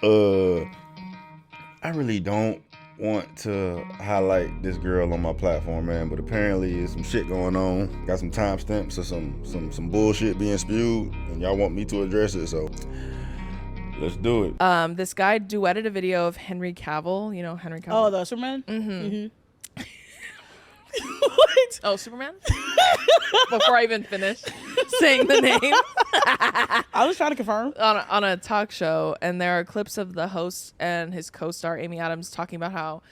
Uh, I really don't want to highlight this girl on my platform, man, but apparently there's some shit going on. Got some timestamps or some bullshit being spewed, and y'all want me to address it, so let's do it. This guy duetted a video of Henry Cavill. You know Henry Cavill? Oh, the Superman? Mm-hmm. What? Oh, Superman? Before I even finish saying the name. I was trying to confirm. On a talk show, and there are clips of the host and his co-star Amy Adams talking about how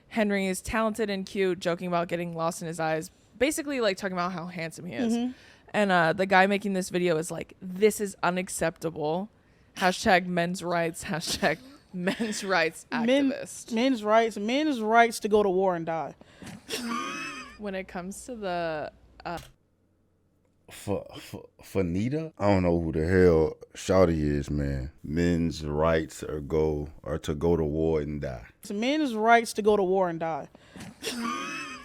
Henry is talented and cute, joking about getting lost in his eyes, basically like talking about how handsome he is. And the guy making this video is like, this is unacceptable. Hashtag men's rights. Hashtag men's rights activist. Men's rights to go to war and die. When it comes to the Fanita? I don't know who the hell Shawty is, man. Men's rights are to go to war and die. It's men's rights to go to war and die.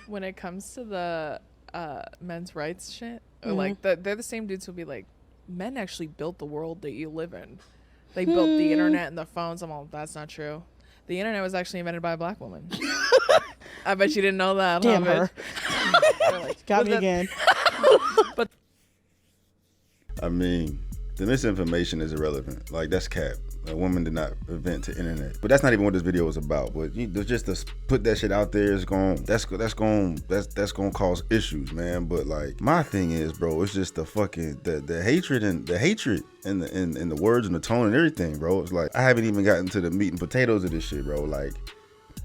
When it comes to the men's rights shit, or like they're the same dudes who'll be like, men actually built the world that you live in. They built the internet and the phones. I'm all, that's not true. The internet was actually invented by a black woman. I bet you didn't know that. Damn her. Like, Got me again. But I mean, the misinformation is irrelevant. Like, that's cap. A woman did not invent the internet. But that's not even what this video was about. But just to put that shit out there is that's gonna cause issues, man. But like, my thing is, bro, it's just the fucking the hatred and the words and the tone and everything, bro. It's like, I haven't even gotten to the meat and potatoes of this shit, bro. Like,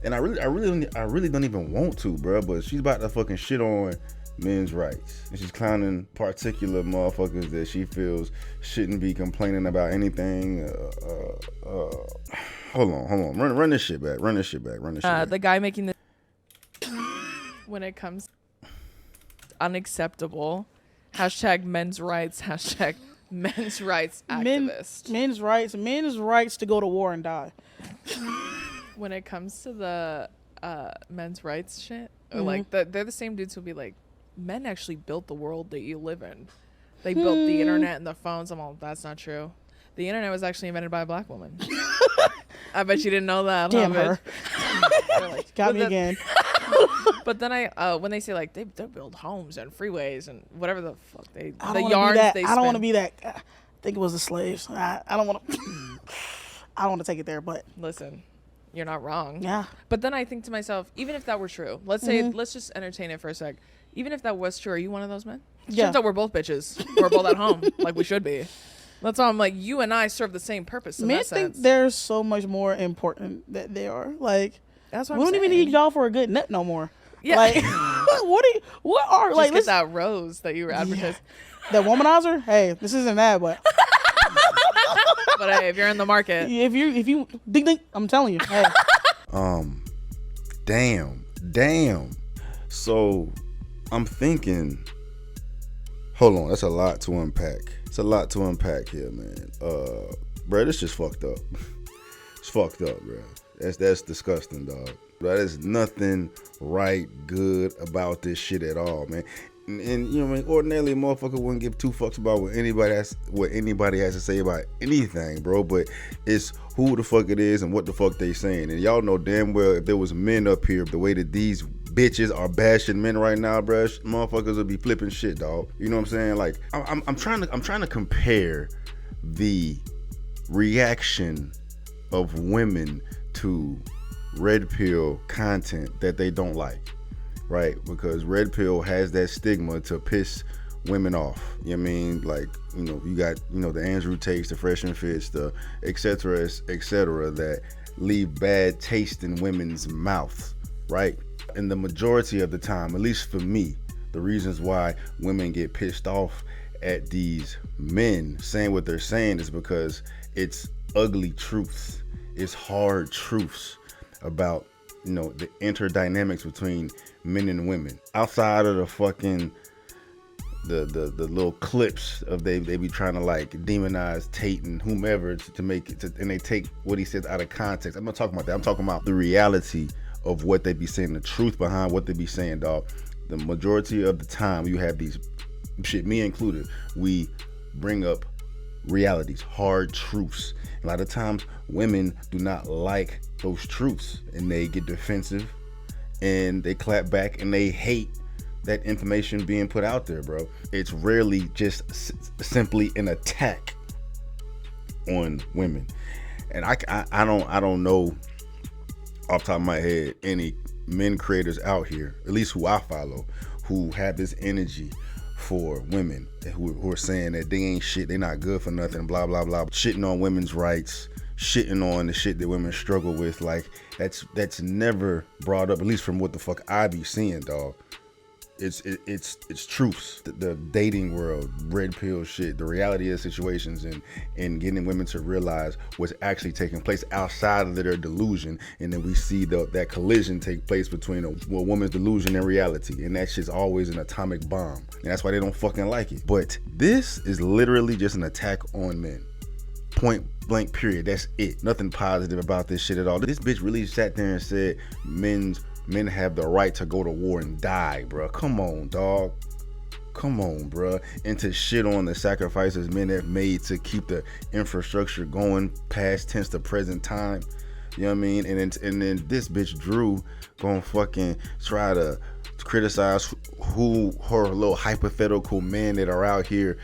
and I really don't even want to, bro. But she's about to fucking shit on men's rights, and she's clowning particular motherfuckers that she feels shouldn't be complaining about anything. Hold on, run this shit back. The guy making this, when it comes, unacceptable. Hashtag men's rights. Hashtag men's rights activist. Men's rights to go to war and die. When it comes to the men's rights shit, or like they're the same dudes who'll be like, men actually built the world that you live in. They built the internet and the phones. I'm all, that's not true. The internet was actually invented by a black woman. I bet you didn't know that. Damn her. Like, got me again. But then when they say like they build homes and freeways and whatever the fuck I don't want to be that. I think it was the slaves. I don't want to. I don't want to take it there, but listen, you're not wrong. Yeah. But then I think to myself, even if that were true, let's just entertain it for a sec. Even if that was true, are you one of those men? Yeah. Turns out we're both bitches. We're both at home, like we should be. That's all. I'm like, you and I serve the same purpose. In men that think sense. they're so much more important that they are. Like, that's what we I'm don't even need y'all for a good nut no more. Yeah. Like, what are just like get that rose that you were advertising. Yeah. The womanizer? Hey, this isn't that, but but hey, if you're in the market, if you ding ding, I'm telling you. Hey. Damn. So I'm thinking, hold on, that's a lot to unpack. It's a lot to unpack here, man. Bro, this just fucked up. It's fucked up, bro. That's disgusting, dog. Bro, there's nothing right, good about this shit at all, man. And you know what I mean? Ordinarily, a motherfucker wouldn't give two fucks about what anybody has to say about anything, bro. But it's who the fuck it is and what the fuck they saying. And y'all know damn well if there was men up here, the way that these bitches are bashing men right now, bro, motherfuckers would be flipping shit, dog. You know what I'm saying? Like, I'm trying to compare the reaction of women to red pill content that they don't like. Right, because red pill has that stigma to piss women off. You know what I mean? Like, you know, you got, you know, the Andrew Tates, the Fresh and Fits, the et cetera, that leave bad taste in women's mouths, right? And the majority of the time, at least for me, the reasons why women get pissed off at these men saying what they're saying is because it's ugly truths. It's hard truths about, you know, the interdynamics between men and women. Outside of the fucking the little clips of they be trying to like demonize Tate and whomever to make it and they take what he says out of context. I'm not talking about that. I'm talking about the reality of what they be saying, the truth behind what they be saying, dog. The majority of the time you have these shit, me included, we bring up realities, hard truths. A lot of times women do not like those truths and they get defensive and they clap back and they hate that information being put out there, bro. It's rarely just simply an attack on women. And I don't know off the top of my head any men creators out here, at least who I follow, who have this energy for women, who are saying that they ain't shit, they not good for nothing, blah blah blah, shitting on women's rights, shitting on the shit that women struggle with. Like that's never brought up, at least from what the fuck I be seeing, dog. It's truths. The dating world, red pill shit, the reality of situations, and getting women to realize what's actually taking place outside of their delusion, and then we see that collision take place between a woman's delusion and reality, and that shit's always an atomic bomb, and that's why they don't fucking like it. But this is literally just an attack on men. Point blank, period. That's it. Nothing positive about this shit at all. This bitch really sat there and said men have the right to go to war and die, bruh. Come on, dog. Come on, bruh. And to shit on the sacrifices men have made to keep the infrastructure going past tense to present time. You know what I mean? And then this bitch Drew gonna fucking try to criticize her little hypothetical men that are out here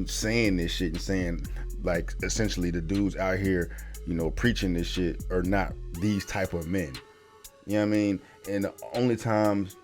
saying this shit and saying, like, essentially the dudes out here, you know, preaching this shit are not these type of men. You know what I mean? And the only times,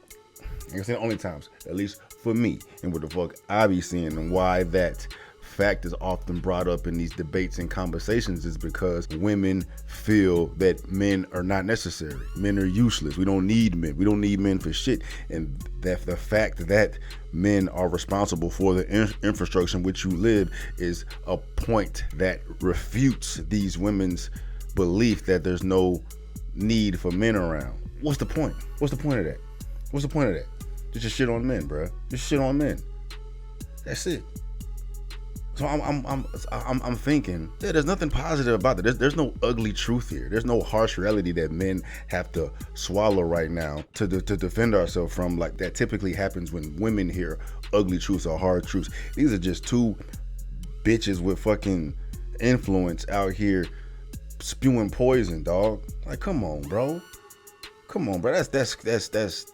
at least for me, and what the fuck I be seeing and why that fact is often brought up in these debates and conversations is because women feel that men are not necessary. Men are useless. We don't need men. We don't need men for shit. And that the fact that men are responsible for the infrastructure in which you live is a point that refutes these women's belief that there's no need for men around. What's the point? What's the point of that? What's the point of that? Just shit on men, bro. Just shit on men. That's it. So I'm thinking, yeah, there's nothing positive about it. There's no ugly truth here. There's no harsh reality that men have to swallow right now to defend ourselves from. Like that typically happens when women hear ugly truths or hard truths. These are just two bitches with fucking influence out here spewing poison, dog. Like, come on, bro. Come on, bro. That's.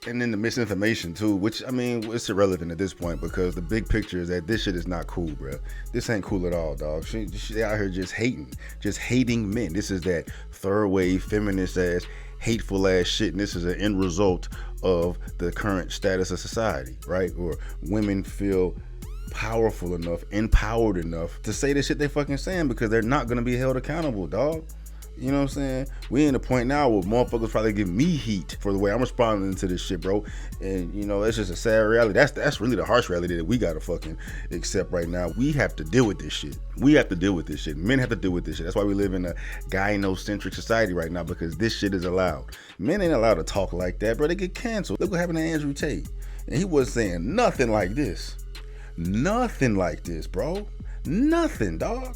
And then the misinformation too, which, I mean, it's irrelevant at this point because the big picture is that this shit is not cool, bro. This ain't cool at all, dog. She out here just hating men. This is that third wave feminist ass, hateful ass shit, and this is an end result of the current status of society, right? Or women feel powerful enough, empowered enough to say the shit they fucking saying because they're not gonna be held accountable, dog. You know what I'm saying? We in the point now where motherfuckers probably give me heat for the way I'm responding to this shit, bro. And you know, it's just a sad reality. That's really the harsh reality that we gotta fucking accept right now. We have to deal with this shit. We have to deal with this shit. Men have to deal with this shit. That's why we live in a gynocentric society right now, because this shit is allowed. Men ain't allowed to talk like that, bro. They get canceled. Look what happened to Andrew Tate. And he was saying nothing like this. Nothing like this, bro. Nothing, dog.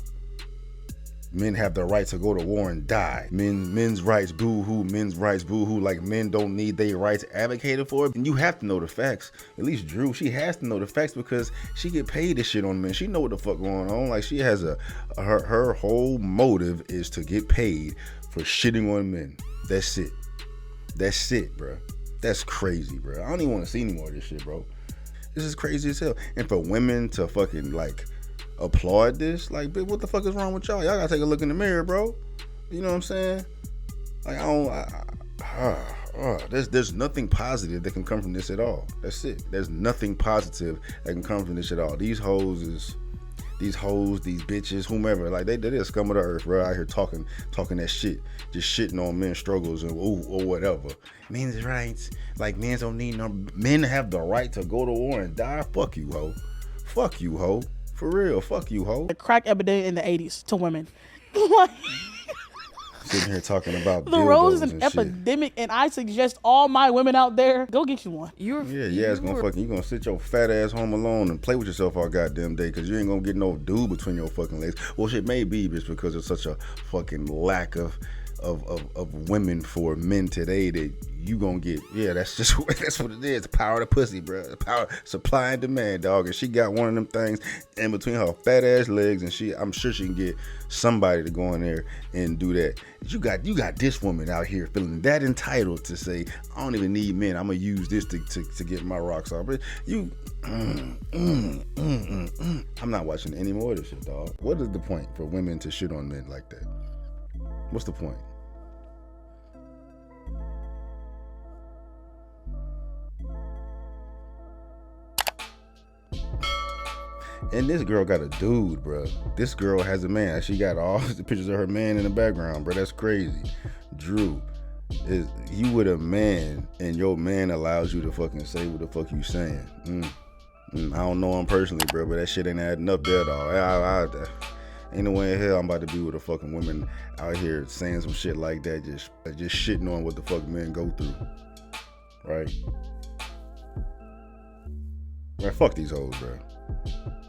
Men have the right to go to war and die. Men's rights, boo-hoo. Men's rights, boo-hoo. Like, men don't need their rights advocated for. And you have to know the facts. At least Drew, she has to know the facts because she get paid this shit on men. She know what the fuck going on. Like, she has her whole motive is to get paid for shitting on men. That's it. That's it, bro. That's crazy, bro. I don't even want to see any more of this shit, bro. This is crazy as hell. And for women to fucking, like, applaud this, like, what the fuck is wrong with y'all? Y'all gotta take a look in the mirror, bro. You know what I'm saying? Like, there's nothing positive that can come from this at all. That's it. There's nothing positive that can come from this at all. These hoes, these bitches, whomever, like they're scum of the earth, bro. Out here talking that shit, just shitting on men's struggles and or whatever. Men's rights, like men don't need no. Men have the right to go to war and die. Fuck you, ho. Fuck you, ho. For real, fuck you, ho. The crack epidemic in the 80s to women. Sitting here talking about the rose is an epidemic, and I suggest all my women out there, go get you one. It's you gonna sit your fat ass home alone and play with yourself all goddamn day because you ain't gonna get no dude between your fucking legs. Well, shit may be just because of such a fucking lack of of women for men today that you gonna get. Yeah, that's what it is. The power of the pussy, bro. The power, supply and demand, dog. And she got one of them things in between her fat ass legs, and I'm sure she can get somebody to go in there and do that. You got this woman out here feeling that entitled to say, I don't even need men. I'm gonna use this to get my rocks off. But you, I'm not watching any more of this shit, dog. What is the point for women to shit on men like that? What's the point? And this girl got a dude, bro. This girl has a man. She got all the pictures of her man in the background, bro. That's crazy. Drew, you with a man, and your man allows you to fucking say what the fuck you saying. I don't know him personally, bro, but that shit ain't adding up there, dog. Ain't no way in hell I'm about to be with a fucking woman out here saying some shit like that, just shitting on what the fuck men go through, right? Man, fuck these hoes, bro.